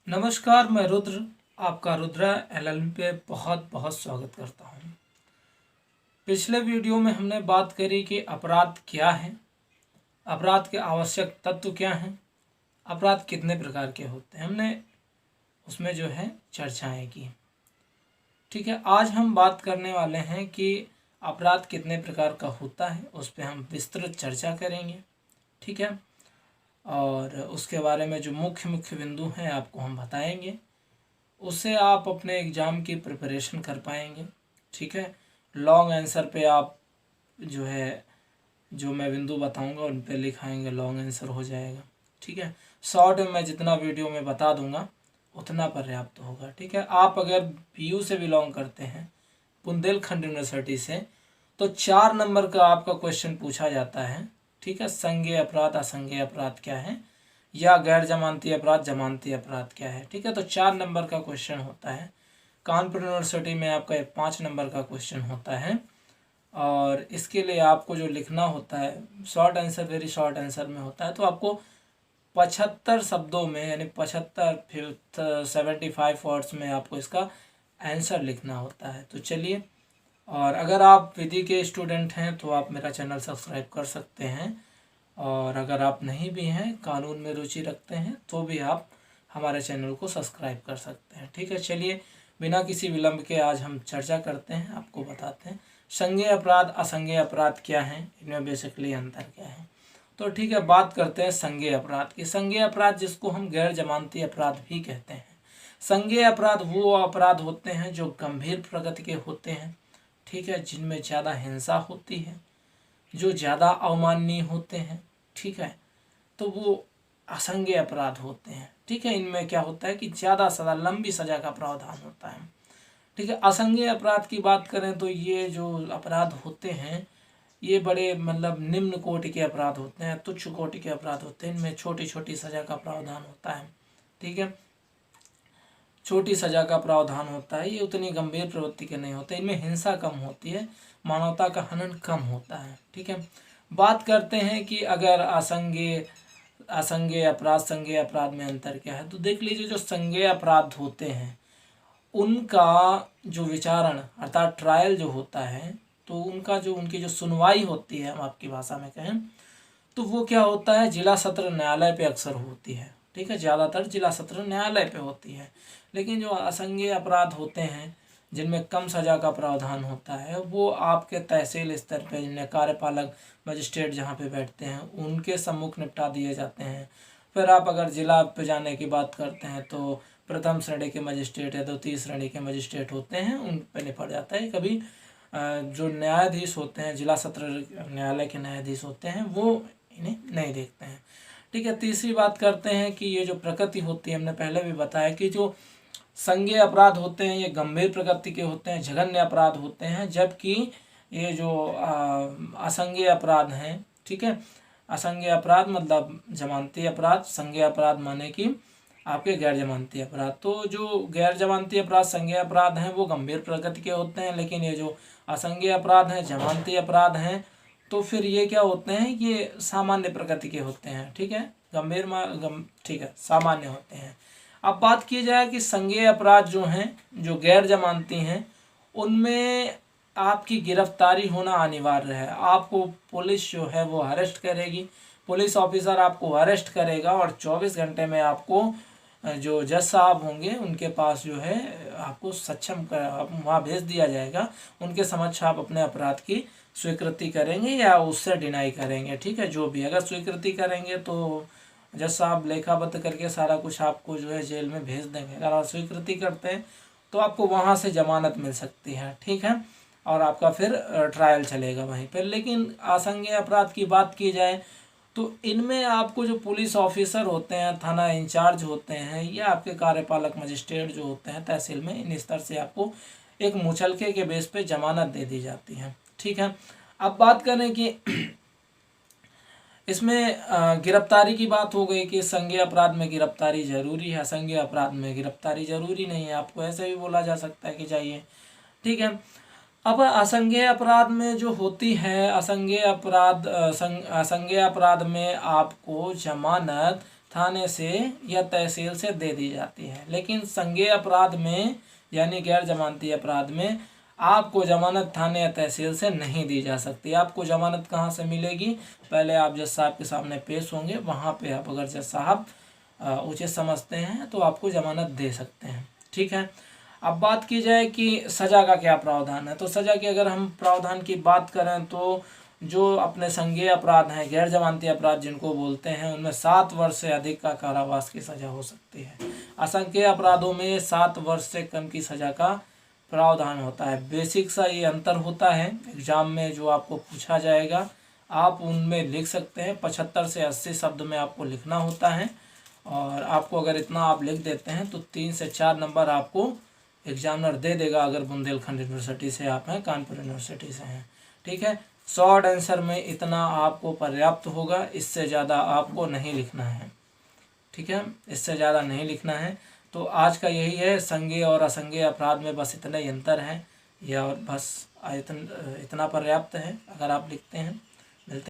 नमस्कार, मैं रुद्र आपका रुद्रा एलएलएम पे बहुत बहुत स्वागत करता हूँ। पिछले वीडियो में हमने बात करी कि अपराध क्या है, अपराध के आवश्यक तत्व क्या हैं, अपराध कितने प्रकार के होते हैं, हमने उसमें जो है चर्चाएं की। ठीक है, आज हम बात करने वाले हैं कि अपराध कितने प्रकार का होता है, उस पर हम विस्तृत चर्चा करेंगे। ठीक है, और उसके बारे में जो मुख्य मुख्य बिंदु हैं आपको हम बताएंगे, उससे आप अपने एग्ज़ाम की प्रिपरेशन कर पाएंगे। ठीक है, लॉन्ग आंसर पे आप जो है जो मैं बिंदु बताऊंगा उन पे लिखाएंगे, लॉन्ग आंसर हो जाएगा। ठीक है, शॉर्ट में मैं जितना वीडियो में बता दूंगा उतना पर्याप्त होगा। ठीक है, आप अगर पीयू से बिलोंग करते हैं, बुंदेलखंड यूनिवर्सिटी से, तो 4 नंबर का आपका क्वेश्चन पूछा जाता है। ठीक है, संज्ञेय अपराध असंज्ञेय अपराध क्या है, या गैर जमानती अपराध जमानती अपराध क्या है। ठीक है, तो 4 नंबर का क्वेश्चन होता है। कानपुर यूनिवर्सिटी में आपका 5 नंबर का क्वेश्चन होता है, और इसके लिए आपको जो लिखना होता है short answer, very short answer में होता है। तो आपको 75 शब्दों में, यानी 75 वर्ड्स में आपको इसका आंसर लिखना होता है। तो चलिए, और अगर आप विधि के स्टूडेंट हैं तो आप मेरा चैनल सब्सक्राइब कर सकते हैं, और अगर आप नहीं भी हैं, कानून में रुचि रखते हैं, तो भी आप हमारे चैनल को सब्सक्राइब कर सकते हैं। ठीक है, चलिए बिना किसी विलंब के आज हम चर्चा करते हैं, आपको बताते हैं संज्ञेय अपराध असंज्ञेय अपराध क्या है, इनमें बेसिकली अंतर क्या है। तो ठीक है, बात करते हैं संज्ञेय अपराध की। संज्ञेय अपराध जिसको हम गैर जमानती अपराध भी कहते हैं। संज्ञेय अपराध वो अपराध होते हैं जो गंभीर प्रकृति के होते हैं। ठीक है, जिनमें ज़्यादा हिंसा होती है, जो ज़्यादा अवमाननीय होते हैं। ठीक है, तो वो असंज्ञेय अपराध होते हैं। ठीक है, इनमें क्या होता है कि ज़्यादा सज़ा, लंबी सज़ा का प्रावधान होता है। ठीक है, असंज्ञेय अपराध की बात करें तो ये जो अपराध होते हैं ये बड़े मतलब निम्न कोटि के अपराध होते हैं, तुच्छ कोटि के अपराध होते हैं। इनमें छोटी छोटी सज़ा का प्रावधान होता है। ठीक है, छोटी सज़ा का प्रावधान होता है, ये उतनी गंभीर प्रवृत्ति के नहीं होते। इनमें हिंसा कम होती है, मानवता का हनन कम होता है। ठीक है, बात करते हैं कि अगर असंज्ञेय अपराध संज्ञेय अपराध में अंतर क्या है। तो देख लीजिए, जो संज्ञेय अपराध होते हैं उनका जो विचारण अर्थात ट्रायल जो होता है, तो उनकी जो सुनवाई होती है, हम आपकी भाषा में कहें तो वो क्या होता है, जिला सत्र न्यायालय पे अक्सर होती है। ठीक है, ज़्यादातर जिला सत्र न्यायालय पे होती है। लेकिन जो असंज्ञेय अपराध होते हैं जिनमें कम सज़ा का प्रावधान होता है, वो आपके तहसील स्तर पे, जिन्हें कार्यपालक मजिस्ट्रेट जहाँ पे बैठते हैं, उनके सम्मुख निपटा दिए जाते हैं। फिर आप अगर जिला पे जाने की बात करते हैं तो प्रथम श्रेणी के मजिस्ट्रेट या द्वितीय श्रेणी के मजिस्ट्रेट होते हैं, उन पर निपट जाता है। कभी जो न्यायाधीश होते हैं, जिला सत्र न्यायालय के न्यायाधीश होते हैं, वो इन्हें नहीं देखते हैं। ठीक है, तीसरी बात करते हैं कि ये जो प्रकृति होती है, हमने पहले भी बताया कि जो संज्ञेय अपराध होते हैं ये गंभीर प्रकृति के होते हैं, जघन्य अपराध होते हैं, जबकि ये जो असंज्ञेय अपराध हैं, ठीक है, असंज्ञेय अपराध मतलब जमानती अपराध, संज्ञेय अपराध माने कि आपके गैर जमानती अपराध। तो जो गैर जमानती अपराध संज्ञेय अपराध हैं वो गंभीर प्रकृति के होते हैं, लेकिन ये जो असंज्ञेय अपराध हैं, जमानती अपराध हैं, तो फिर ये क्या होते हैं, ये सामान्य प्रकृति के होते हैं। ठीक है, ठीक है, सामान्य होते हैं। अब बात की जाए कि संज्ञेय अपराध जो हैं, जो गैर जमानती हैं, उनमें आपकी गिरफ्तारी होना अनिवार्य है। आपको पुलिस जो है वो अरेस्ट करेगी, पुलिस ऑफिसर आपको अरेस्ट करेगा, और 24 घंटे में आपको जो जज साहब होंगे उनके पास जो है आपको सक्षम कर वहाँ भेज दिया जाएगा। उनके समक्ष आप अपने अपराध की स्वीकृति करेंगे या उससे डिनाई करेंगे। ठीक है, जो भी, अगर स्वीकृति करेंगे तो जज साहब लेखाबद्ध करके सारा कुछ आपको जो है जेल में भेज देंगे। अगर आप स्वीकृति करते हैं तो आपको वहाँ से जमानत मिल सकती है। ठीक है, और आपका फिर ट्रायल चलेगा वहीं पर। लेकिन असंज्ञेय अपराध की बात की जाए तो इनमें आपको जो पुलिस ऑफिसर होते हैं, थाना इंचार्ज होते हैं, या आपके कार्यपालक मजिस्ट्रेट जो होते हैं तहसील में, इन स्तर से आपको एक मुचलके के बेस पे जमानत दे दी जाती है। ठीक है, अब बात करें कि इसमें गिरफ्तारी की बात हो गई कि संज्ञेय अपराध में गिरफ्तारी जरूरी है, असंज्ञेय अपराध में गिरफ्तारी जरूरी नहीं है। आपको ऐसे भी बोला जा सकता है कि चाहिए। ठीक है, अब असंज्ञेय अपराध में जो होती है, असंज्ञेय अपराध में आपको जमानत थाने से या तहसील से दे दी जाती है। लेकिन संज्ञेय अपराध में यानी गैर जमानती अपराध में आपको जमानत थाने या तहसील से नहीं दी जा सकती। आपको जमानत कहाँ से मिलेगी? पहले आप जज साहब के सामने पेश होंगे, वहाँ पे आप अगर जज साहब उचित समझते हैं तो आपको जमानत दे सकते हैं। ठीक है, अब बात की जाए कि सज़ा का क्या प्रावधान है। तो सज़ा की अगर हम प्रावधान की बात करें तो जो अपने संज्ञेय अपराध हैं, गैर जमानती अपराध जिनको बोलते हैं, उनमें 7 वर्ष से अधिक का कारावास की सज़ा हो सकती है। असंख्य अपराधों में 7 वर्ष से कम की सज़ा का प्रावधान होता है। बेसिक सा ये अंतर होता है। एग्जाम में जो आपको पूछा जाएगा आप उनमें लिख सकते हैं। 75 से 80 शब्द में आपको लिखना होता है, और आपको अगर इतना आप लिख देते हैं तो 3 से 4 नंबर आपको एग्जामिनर दे देगा, अगर बुंदेलखंड यूनिवर्सिटी से आप हैं, कानपुर यूनिवर्सिटी से हैं। ठीक है, शॉर्ट आंसर में इतना आपको पर्याप्त होगा, इससे ज़्यादा आपको नहीं लिखना है। ठीक है, इससे ज़्यादा नहीं लिखना है। तो आज का यही है, संज्ञेय और असंज्ञेय अपराध में बस इतने ही अंतर हैं, या और बस इतना पर्याप्त है अगर आप लिखते हैं। मिलते हैं।